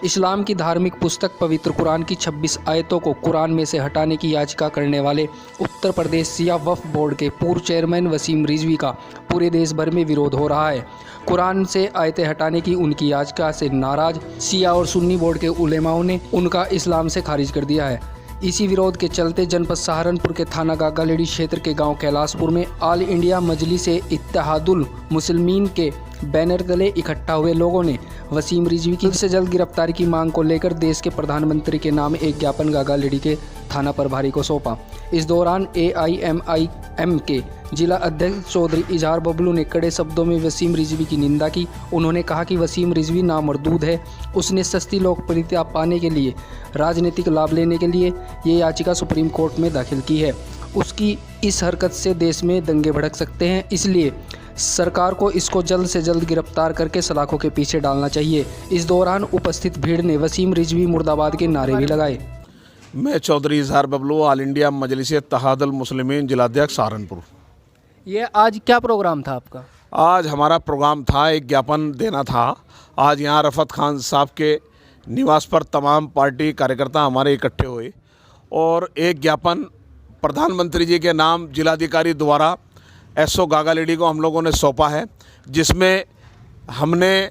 इस्लाम की धार्मिक पुस्तक पवित्र कुरान की 26 आयतों को कुरान में से हटाने की याचिका करने वाले उत्तर प्रदेश शिया वक्फ बोर्ड के पूर्व चेयरमैन वसीम रिजवी का पूरे देश भर में विरोध हो रहा है। कुरान से आयतें हटाने की उनकी याचिका से नाराज शिया और सुन्नी बोर्ड के उलेमाओं ने उनका इस्लाम से खारिज कर दिया है। इसी विरोध के चलते जनपद सहारनपुर के थाना गागालेडी क्षेत्र के गांव कैलाशपुर में ऑल इंडिया मजलिस इत्तेहादुल मुस्लिमीन के बैनर तले इकट्ठा हुए लोगों ने वसीम रिजवी की जल्द से जल्द गिरफ्तारी की मांग को लेकर देश के प्रधानमंत्री के नाम एक ज्ञापन गागालेडी के थाना प्रभारी को सौंपा। इस दौरान AIMIM के जिला अध्यक्ष चौधरी इजहार बबलू ने कड़े शब्दों में वसीम रिजवी की निंदा की। उन्होंने कहा कि वसीम रिजवी नामर्दूद है। उसने सस्ती लोकप्रियता पाने के लिए, राजनीतिक लाभ लेने के लिए ये याचिका सुप्रीम कोर्ट में दाखिल की है। उसकी इस हरकत से देश में दंगे भड़क सकते हैं, इसलिए सरकार को इसको जल्द से जल्द गिरफ्तार करके सलाखों के पीछे डालना चाहिए। इस दौरान उपस्थित भीड़ ने वसीम रिजवी मुर्दाबाद के नारे भी लगाए। मैं चौधरी इजहार बबलू, ऑल इंडिया मजलिस इत्तेहादुल मुस्लिमीन जिलाध्यक्ष सहारनपुर। ये आज क्या प्रोग्राम था आपका? आज हमारा प्रोग्राम था, एक ज्ञापन देना था। आज यहाँ रफत खान साहब के निवास पर तमाम पार्टी कार्यकर्ता हमारे इकट्ठे हुए और एक ज्ञापन प्रधानमंत्री जी के नाम जिलाधिकारी द्वारा SO गागालेडी को हम लोगों ने सौंपा है, जिसमें हमने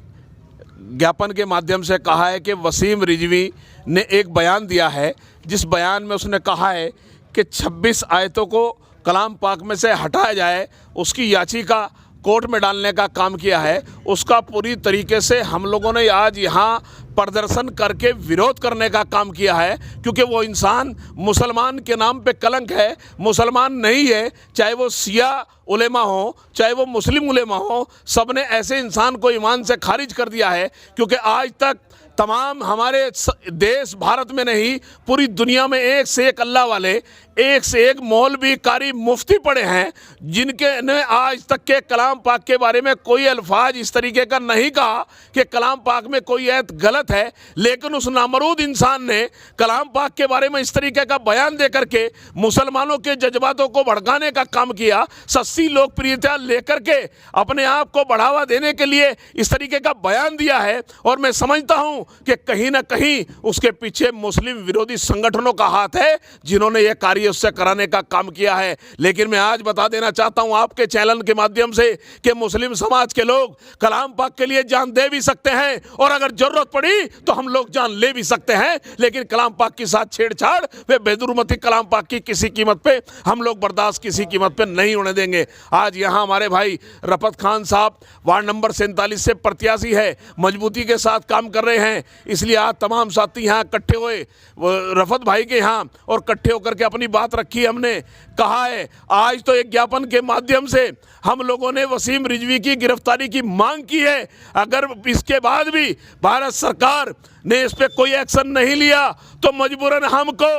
ज्ञापन के माध्यम से कहा है कि वसीम रिजवी ने एक बयान दिया है, जिस बयान में उसने कहा है कि 26 आयतों को कलाम पाक में से हटाया जाए, उसकी याचिका कोर्ट में डालने का काम किया है। उसका पूरी तरीके से हम लोगों ने आज यहाँ प्रदर्शन करके विरोध करने का काम किया है, क्योंकि वो इंसान मुसलमान के नाम पे कलंक है, मुसलमान नहीं है। चाहे वो शिया उलेमा हो, चाहे वो मुस्लिम उलेमा हो, सब ने ऐसे इंसान को ईमान से खारिज कर दिया है। क्योंकि आज तक तमाम हमारे देश भारत में नहीं, पूरी दुनिया में एक से एक अल्लाह वाले, एक से एक मौलवी कारी मुफ्ती पड़े हैं, जिनके ने आज तक के कलाम पाक के बारे में कोई अल्फाज इस तरीके का नहीं कहा कि कलाम पाक में कोई आयत गलत है। लेकिन उस नामरूद इंसान ने कलाम पाक के बारे में इस तरीके का बयान दे करके मुसलमानों के जज्बातों को भड़काने का काम किया। सस्ती लोकप्रियता लेकर के अपने आप को बढ़ावा देने के लिए इस तरीके का बयान दिया है। और मैं समझता हूं कि कहीं ना कहीं उसके पीछे मुस्लिम विरोधी संगठनों का हाथ है, जिन्होंने यह कार्य उससे कराने का काम किया है। लेकिन मैं आज बता देना चाहता हूं आपके चैनल के माध्यम से कि मुस्लिम समाज के लोग कलाम पाक के लिए जान दे भी सकते हैं, और अगर जरूरत पड़ी तो हम लोग जान ले भी सकते हैं। लेकिन कलाम पाक के साथ छेड़छाड़, वे बेदुरुमती कलाम पाक की किसी कीमत पे हम लोग बर्दाश्त किसी कीमत पे नहीं होने देंगे। आज यहाँ हमारे भाई रफत खान साहब वार्ड नंबर 47 से प्रत्याशी है, मजबूती के साथ काम कर रहे हैं, इसलिए आज तमाम साथी यहाँ इकट्ठे हुए रफत भाई के यहाँ और इकट्ठे होकर के अपनी बात रखी। हमने कहा है आज तो एक ज्ञापन के माध्यम से हम लोगों ने वसीम रिजवी की गिरफ्तारी की मांग की है। अगर इसके बाद भी भारत सरकार ने इस पे कोई एक्शन नहीं लिया तो मजबूरन हमको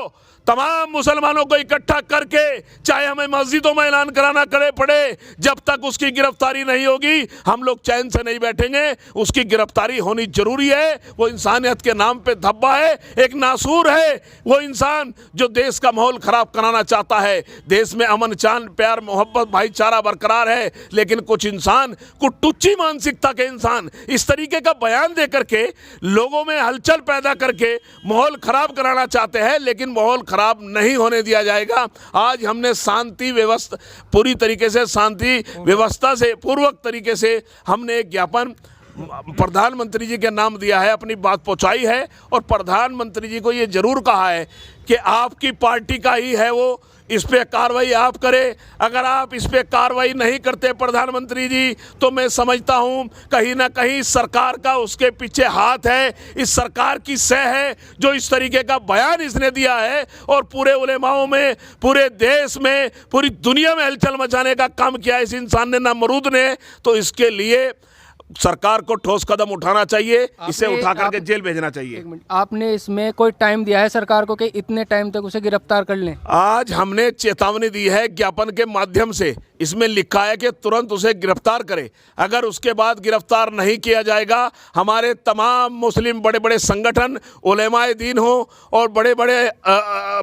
तमाम मुसलमानों को इकट्ठा करके, चाहे हमें मस्जिदों में ऐलान कराना पड़े, जब तक उसकी गिरफ्तारी नहीं होगी हम लोग चैन से नहीं बैठेंगे। उसकी गिरफ्तारी होनी जरूरी है। वो इंसानियत के नाम पे धब्बा है, एक नासूर है। वो इंसान जो देश का माहौल खराब कराना चाहता है। देश में अमन, चान, प्यार, मोहब्बत, भाईचारा बरकरार है, लेकिन कुछ इंसान, कुछ टुच्ची मानसिकता के इंसान इस तरीके का बयान दे करके लोगों में हलचल पैदा करके माहौल खराब कराना चाहते हैं। लेकिन माहौल खराब नहीं होने दिया जाएगा। आज हमने शांति व्यवस्था, पूरी तरीके से शांति व्यवस्था से पूर्वक तरीके से हमने एक ज्ञापन प्रधानमंत्री जी के नाम दिया है, अपनी बात पहुंचाई है। और प्रधानमंत्री जी को ये जरूर कहा है कि आपकी पार्टी का ही है वो, इस पे कार्रवाई आप करें। अगर आप इस पे कार्रवाई नहीं करते प्रधानमंत्री जी, तो मैं समझता हूँ कहीं ना कहीं सरकार का उसके पीछे हाथ है, इस सरकार की सह है जो इस तरीके का बयान इसने दिया है और पूरे उलेमाओं में, पूरे देश में, पूरी दुनिया में हलचल मचाने का काम किया इस इंसान ने, नामरूद ने। तो इसके लिए सरकार को ठोस कदम उठाना चाहिए, इसे उठा करके जेल भेजना चाहिए। आपने इसमें कोई टाइम दिया है सरकार को कि इतने टाइम तक उसे गिरफ्तार कर लें? आज हमने चेतावनी दी है ज्ञापन के माध्यम से, इसमें लिखा है कि तुरंत उसे गिरफ्तार करें। अगर उसके बाद गिरफ्तार नहीं किया जाएगा, हमारे तमाम मुस्लिम बड़े बड़े संगठन, उलेमाए दीन हो और बड़े बड़े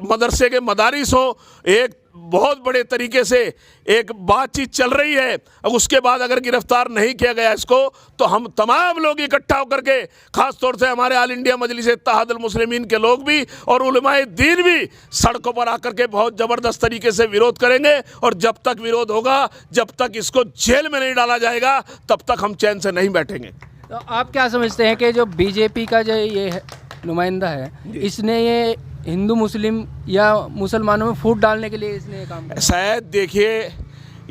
मदरसे के मदारिस हो, एक बहुत बड़े तरीके से एक बातचीत चल रही है। उसके बाद अगर गिरफ्तार नहीं किया गया इसको, तो हम तमाम लोग इकट्ठा होकर के, खास तौर से हमारे ऑल इंडिया मजलिस इत्तेहादुल मुस्लिमीन के लोग भी और उलमाए दीन भी सड़कों पर आकर के बहुत ज़बरदस्त तरीके से विरोध करेंगे। और जब तक विरोध होगा, जब तक इसको जेल में नहीं डाला जाएगा, तब तक हम चैन से नहीं बैठेंगे। तो आप क्या समझते हैं कि जो बीजेपी का जो ये नुमाइंदा है, इसने ये हिंदू मुस्लिम या मुसलमानों में फूट डालने के लिए इसने ये काम किया? शायद देखिए,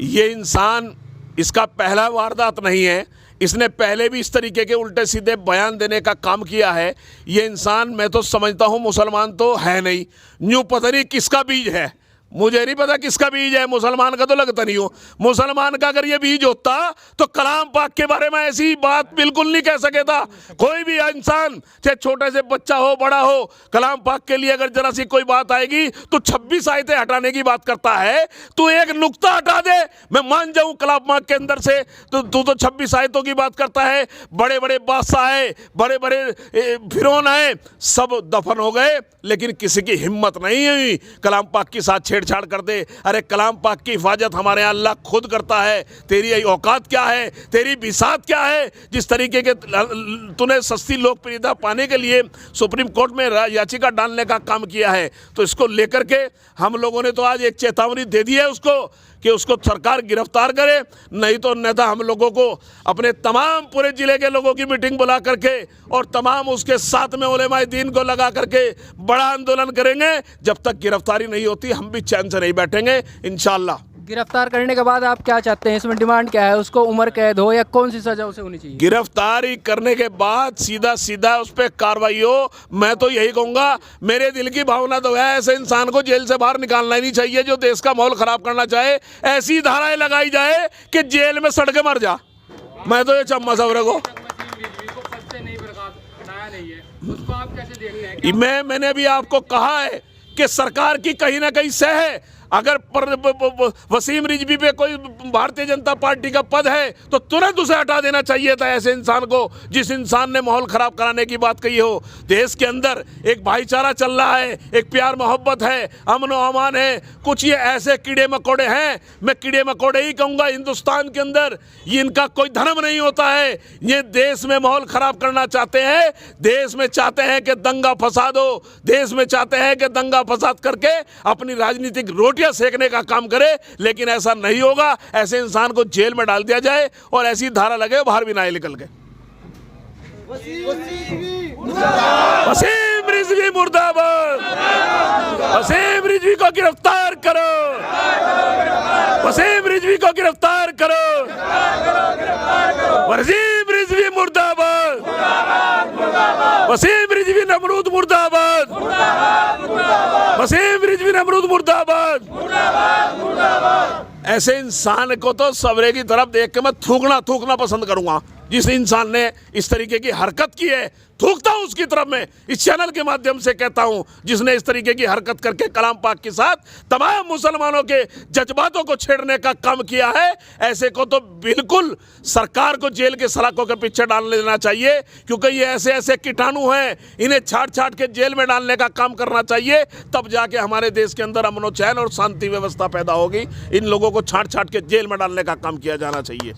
ये इंसान इसका पहला वारदात नहीं है, इसने पहले भी इस तरीके के उल्टे सीधे बयान देने का काम किया है। ये इंसान, मैं तो समझता हूँ मुसलमान तो है नहीं, न्यू पता नहीं किसका बीज है, मुझे नहीं पता किसका बीज है। मुसलमान का तो लगता नहीं हो। मुसलमान का अगर ये बीज होता तो कलाम पाक के बारे में ऐसी बात बिल्कुल नहीं कह सके था। कोई भी इंसान, चाहे छोटे से बच्चा हो बड़ा हो, कलाम पाक के लिए अगर जरा सी कोई बात आएगी तो 26 आयतें हटाने की बात करता है। तू एक नुक्ता हटा दे, मैं मान जाऊं कलाम पाक के अंदर से, तो तू तो 26 आयतों की बात करता है। बड़े बड़े बादशाह आए, बड़े बड़े फिरौन आए, सब दफन हो गए, लेकिन किसी की हिम्मत नहीं हुई कलाम पाक के साथ छेड़छाड़ कर दे। अरे कलाम पाक की हिफाजत हमारे यहाँ अल्लाह खुद करता है। तेरी औकात क्या है, तेरी बिसात क्या है? जिस तरीके के तूने सस्ती लोकप्रियता पाने के लिए सुप्रीम कोर्ट में याचिका डालने का काम किया है, तो इसको लेकर के हम लोगों ने तो आज एक चेतावनी दे दी है उसको कि उसको सरकार गिरफ्तार करे, नहीं तो अन्यथा हम लोगों को अपने तमाम पूरे ज़िले के लोगों की मीटिंग बुला करके और तमाम उसके साथ में उलेमाए दीन को लगा करके बड़ा आंदोलन करेंगे। जब तक गिरफ्तारी नहीं होती हम भी चैन से नहीं बैठेंगे इंशाअल्लाह। गिरफ्तार करने के बाद आप क्या चाहते हैं, इसमें डिमांड क्या है? उसको उम्र कैद हो या कौन सी सजा उसे होनी चाहिए? गिरफ्तारी करने के बाद सीधा सीधा उस पर कार्रवाई हो। मैं तो यही कहूँगा, मेरे दिल की भावना तो है ऐसे इंसान को जेल से बाहर निकालना ही नहीं चाहिए जो देश का माहौल ख़राब करना चाहे। ऐसी धाराएं लगाई जाए कि जेल में सड़ के मर जा। मैं तो ये चम्मा सवरे को मैंने अभी आपको कहा है कि सरकार की कहीं ना कहीं सह है। अगर वसीम रिजवी पे कोई भारतीय जनता पार्टी का पद है तो तुरंत उसे हटा देना चाहिए था, ऐसे इंसान को, जिस इंसान ने माहौल खराब कराने की बात कही हो। देश के अंदर एक भाईचारा चल रहा है, एक प्यार मोहब्बत है, अमन व अमान है। कुछ ये ऐसे कीड़े मकोड़े हैं, मैं कीड़े मकोड़े ही कहूँगा हिंदुस्तान के अंदर, ये इनका कोई धर्म नहीं होता है। ये देश में माहौल खराब करना चाहते हैं, देश में चाहते हैं कि दंगा फसाद हो, देश में चाहते हैं कि दंगा फसाद करके अपनी राजनीतिक रोटियां सेकने का काम करे। लेकिन ऐसा नहीं होगा, ऐसे इंसान को जेल में डाल दिया जाए और ऐसी धारा लगे बाहर भी ना निकल के। वसीम रिजवी मुर्दाबाद, वसीम रिजवी को गिरफ्तार करो, वसीम रिजवी को गिरफ्तार करो, वसीम रिजवी मुर्दाबाद, वसीम रिजवी नमरूद मुर्दाबाद, वसीम रिजवी नमरूद मुर्दाबाद। ऐसे इंसान को तो सवरे की तरफ देख के मैं थूकना पसंद करूंगा। जिस इंसान ने इस तरीके की हरकत की है, थूकता हूं उसकी तरफ में, इस चैनल के माध्यम से कहता हूं, जिसने इस तरीके की हरकत करके कलाम पाक के साथ तमाम मुसलमानों के जज्बातों को छेड़ने का काम किया है। ऐसे को तो बिल्कुल सरकार को जेल के सलाखों के पीछे डाल देना चाहिए, क्योंकि ये ऐसे ऐसे कीटाणु हैं, इन्हें छाट के जेल में डालने का काम करना चाहिए। तब जाके हमारे देश के अंदर अमन चैन और शांति व्यवस्था पैदा होगी। इन लोगों को छाट के जेल में डालने का काम किया जाना चाहिए।